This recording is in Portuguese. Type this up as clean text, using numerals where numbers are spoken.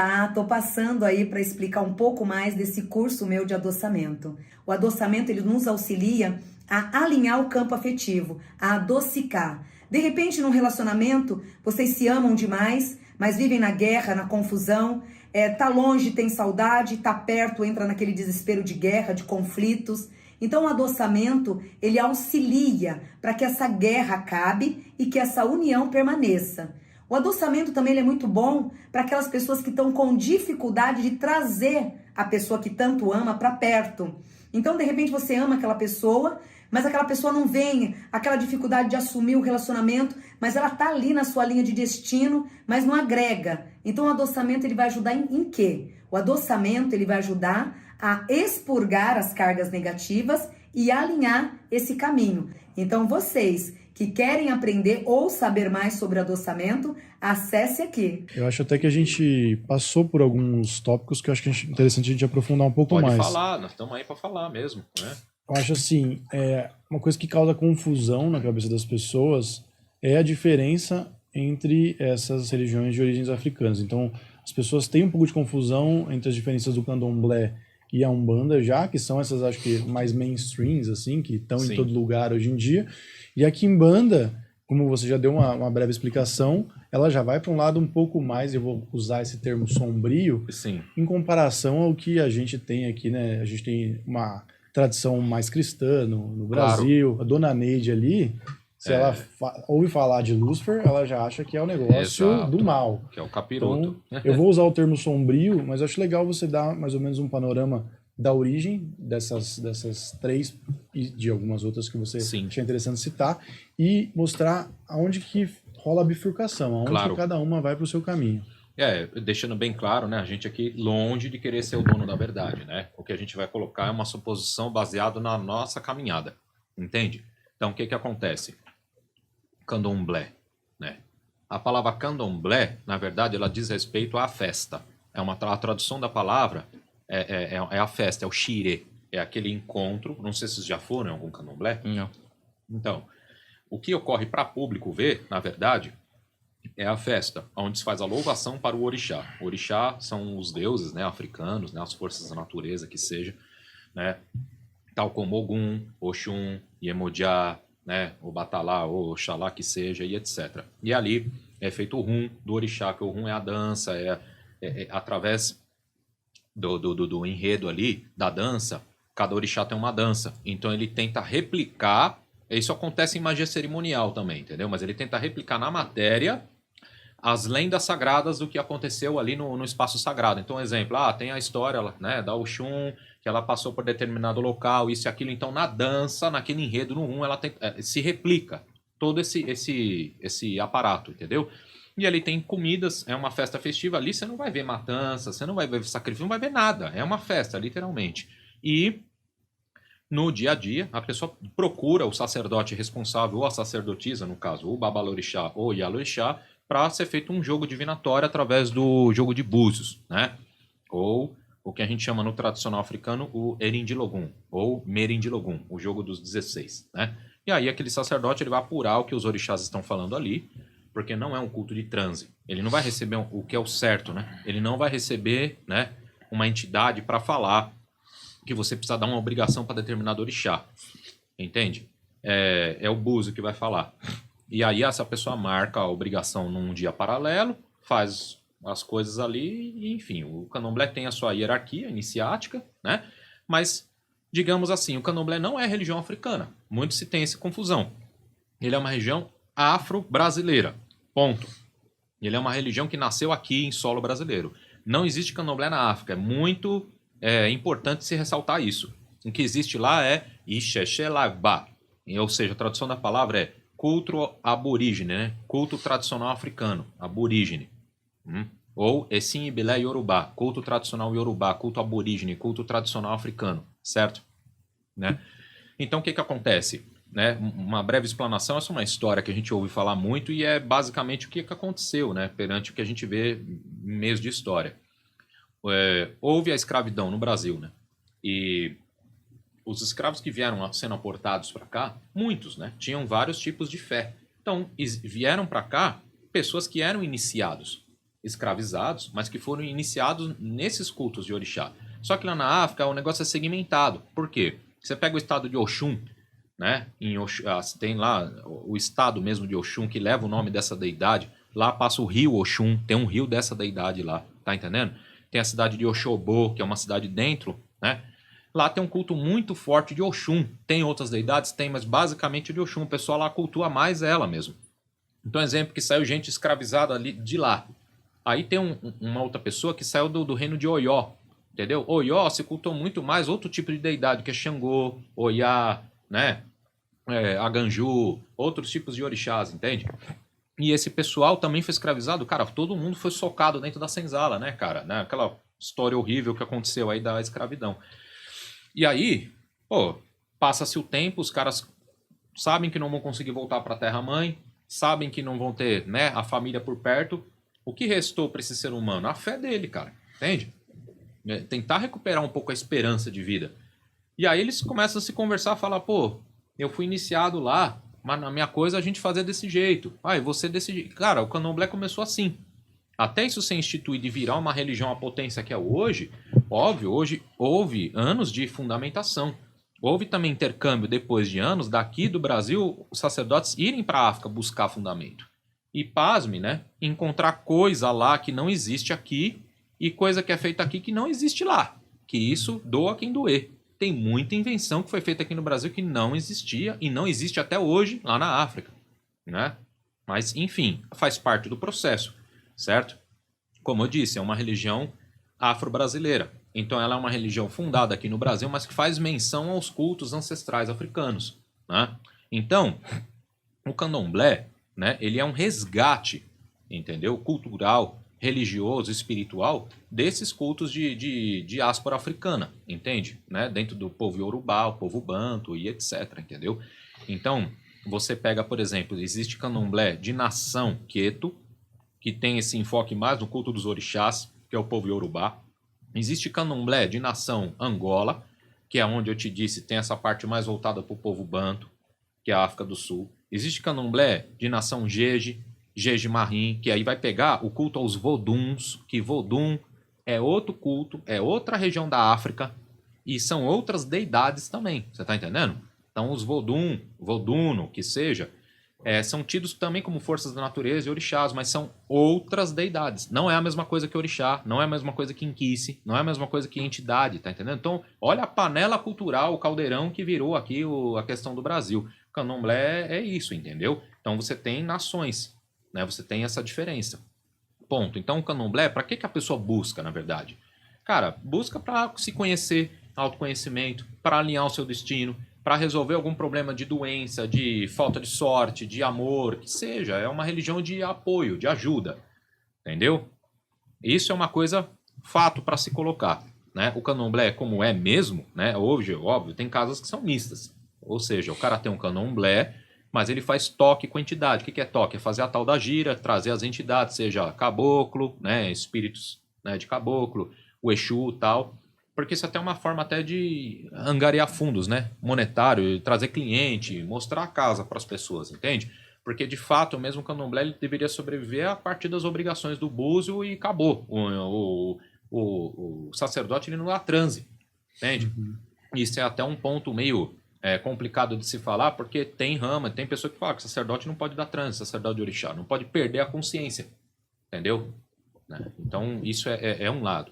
Tá, tô passando aí para explicar um pouco mais desse curso meu de adoçamento. O adoçamento ele nos auxilia a alinhar o campo afetivo, a adocicar. De repente, num relacionamento, vocês se amam demais, mas vivem na guerra, na confusão. Tá longe, tem saudade, tá perto, entra naquele desespero de guerra, de conflitos. Então, o adoçamento ele auxilia para que essa guerra acabe e que essa união permaneça. O adoçamento também ele é muito bom para aquelas pessoas que estão com dificuldade de trazer a pessoa que tanto ama para perto. Então, de repente, você ama aquela pessoa, mas aquela pessoa não vem, aquela dificuldade de assumir o relacionamento, mas ela tá ali na sua linha de destino, mas não agrega. Então, o adoçamento ele vai ajudar em quê? O adoçamento ele vai ajudar a expurgar as cargas negativas e alinhar esse caminho. Então, vocês que querem aprender ou saber mais sobre adoçamento, acesse aqui. Eu acho até que a gente passou por alguns tópicos que eu acho que é interessante a gente aprofundar um pouco mais. Pode falar, nós estamos aí para falar mesmo, né? Eu acho assim, uma coisa que causa confusão na cabeça das pessoas é a diferença entre essas religiões de origens africanas. Então, as pessoas têm um pouco de confusão entre as diferenças do candomblé e a Umbanda já, que são essas, acho que, mais mainstreams, assim, que estão em todo lugar hoje em dia. E a Quimbanda, como você já deu uma breve explicação, ela já vai para um lado um pouco mais, eu vou usar esse termo sombrio, Sim. em comparação ao que a gente tem aqui, né? A gente tem uma tradição mais cristã no Brasil. A Dona Neide ali, se ela ouve falar de Lúcifer, ela já acha que é o negócio do mal. Que é o capiroto. Então, eu vou usar o termo sombrio, mas acho legal você dar mais ou menos um panorama da origem dessas três e de algumas outras que você achei interessante citar e mostrar aonde que rola a bifurcação, aonde que cada uma vai para o seu caminho. Deixando bem claro, né, a gente aqui longe de querer ser o dono da verdade, né? O que a gente vai colocar é uma suposição baseada na nossa caminhada, entende? Então, o que que acontece? Candomblé, né? A palavra candomblé, na verdade, ela diz respeito à festa. A tradução da palavra é a festa, é o xirê. É aquele encontro, não sei se vocês já foram em algum candomblé. Não. Então, o que ocorre para público ver, na verdade, é a festa, onde se faz a louvação para o orixá. O orixá são os deuses, né, africanos, né, as forças da natureza, que seja, né, tal como Ogum, Oxum, Iemoja, né, o Batalá, ou Oxalá, que seja, e etc. E ali é feito o rum do orixá, que o rum é a dança, através do enredo ali, da dança, cada orixá tem uma dança. Então ele tenta replicar, isso acontece em magia cerimonial também, entendeu? Mas ele tenta replicar na matéria as lendas sagradas do que aconteceu ali no espaço sagrado. Então, exemplo, tem a história, né, da Oxum, que ela passou por determinado local, isso e aquilo. Então, na dança, naquele enredo, no rum, ela se replica todo esse aparato, entendeu? E ali tem comidas, é uma festa festiva. Ali você não vai ver matança, você não vai ver sacrifício, não vai ver nada. É uma festa, literalmente. E no dia a dia, a pessoa procura o sacerdote responsável, ou a sacerdotisa, no caso, o babalorixá ou yalorixá, para ser feito um jogo divinatório através do jogo de búzios, né? Ou o que a gente chama no tradicional africano o Erindilogum, ou Merindilogum, o jogo dos 16, né? E aí aquele sacerdote ele vai apurar o que os orixás estão falando ali, porque não é um culto de transe. Ele não vai receber o que é o certo, né? Ele não vai receber, né, uma entidade para falar que você precisa dar uma obrigação para determinado orixá, entende? É o búzio que vai falar. E aí essa pessoa marca a obrigação num dia paralelo, faz as coisas ali, e enfim, o candomblé tem a sua hierarquia iniciática, né? Mas, digamos assim, o candomblé não é religião africana. Muito se tem essa confusão. Ele é uma religião afro-brasileira, ponto. Ele é uma religião que nasceu aqui em solo brasileiro. Não existe candomblé na África. É muito importante se ressaltar isso. O que existe lá é Ixexelagba, ou seja, a tradução da palavra é culto aborígene, né? Culto tradicional africano, aborígene. Ou Essim Ibilé Yorubá, culto tradicional Yorubá, culto aborígene, culto tradicional africano, certo? Né? Então o que acontece? Né? Uma breve explanação, essa é uma história que a gente ouve falar muito e é basicamente o que aconteceu, né? Perante o que a gente vê em meios de história. Houve a escravidão no Brasil, né? E os escravos que vieram sendo aportados para cá, muitos, né, tinham vários tipos de fé. Então, vieram para cá pessoas que eram iniciados. escravizados, mas que foram iniciados nesses cultos de orixá. Só que lá na África o negócio é segmentado. Por quê? Você pega o estado de Oxum, né? Tem lá o estado mesmo de Oxum que leva o nome dessa deidade. Lá passa o rio Oxum, tem um rio dessa deidade lá, tá entendendo? Tem a cidade de Oxobô, que é uma cidade dentro, né? Lá tem um culto muito forte de Oxum. Tem outras deidades? Tem, mas basicamente de Oxum. O pessoal lá cultua mais ela mesmo. Então, exemplo, que saiu gente escravizada ali de lá. Aí tem uma outra pessoa que saiu do reino de Oió, entendeu? Oió se cultou muito mais outro tipo de deidade, que é Xangô, Oiá, né? Aganju, outros tipos de orixás, entende? E esse pessoal também foi escravizado. Cara, todo mundo foi socado dentro da senzala, né, cara? Né? Aquela história horrível que aconteceu aí da escravidão. E aí, pô, passa-se o tempo, os caras sabem que não vão conseguir voltar para a terra-mãe, sabem que não vão ter, né, a família por perto. O que restou para esse ser humano? A fé dele, cara, entende? Tentar recuperar um pouco a esperança de vida. E aí eles começam a se conversar, falar, pô, eu fui iniciado lá, mas na minha coisa a gente fazia desse jeito. E você desse jeito. Cara, o candomblé começou assim. Até isso ser instituído e virar uma religião, a potência que é hoje, óbvio, hoje houve anos de fundamentação. Houve também intercâmbio, depois de anos, daqui do Brasil, os sacerdotes irem para a África buscar fundamento. E, pasme, né, encontrar coisa lá que não existe aqui e coisa que é feita aqui que não existe lá. Que isso doa quem doer. Tem muita invenção que foi feita aqui no Brasil que não existia e não existe até hoje lá na África, né? Mas, enfim, faz parte do processo, certo? Como eu disse, é uma religião afro-brasileira. Então ela é uma religião fundada aqui no Brasil, mas que faz menção aos cultos ancestrais africanos, né? Então, o candomblé, né, ele é um resgate, entendeu? Cultural, religioso, espiritual, desses cultos de diáspora africana, entende? Né? Dentro do povo Yorubá, o povo Banto e etc, entendeu? Então, você pega, por exemplo, existe candomblé de nação Queto, que tem esse enfoque mais no culto dos orixás, que é o povo Yorubá. Existe candomblé de nação Angola, que é onde eu te disse, tem essa parte mais voltada para o povo Banto, que é a África do Sul. Existe candomblé de nação Jeje, Jeje Marim, que aí vai pegar o culto aos Voduns, que Vodun é outro culto, é outra região da África, e são outras deidades também, você tá entendendo? Então os Vodun, Voduno, que seja, são tidos também como forças da natureza e orixás, mas são outras deidades. Não é a mesma coisa que orixá, não é a mesma coisa que inquice, não é a mesma coisa que entidade, tá entendendo? Então, olha a panela cultural, o caldeirão que virou aqui a questão do Brasil. O candomblé é isso, entendeu? Então você tem nações, né? Você tem essa diferença. Ponto. Então o candomblé, para que a pessoa busca, na verdade? Cara, busca para se conhecer, autoconhecimento, para alinhar o seu destino, para resolver algum problema de doença, de falta de sorte, de amor, que seja. É uma religião de apoio, de ajuda. Entendeu? Isso é uma coisa, fato para se colocar, né? O candomblé, como é mesmo, né? Hoje, óbvio, tem casas que são mistas. Ou seja, o cara tem um candomblé, mas ele faz toque com a entidade. O que é toque? É fazer a tal da gira, trazer as entidades, seja caboclo, né? Espíritos, né, de caboclo, o Exu e tal. Porque isso até é uma forma até de angariar fundos, né? Monetário, trazer cliente, mostrar a casa para as pessoas, entende? Porque, de fato, mesmo o candomblé ele deveria sobreviver a partir das obrigações do búzio e acabou. O sacerdote ele não dá transe, entende? Uhum. Isso é até um ponto meio complicado de se falar, porque tem rama, tem pessoa que fala que o sacerdote não pode dar transe, sacerdote de orixá, não pode perder a consciência, entendeu? Né? Então, isso é um lado.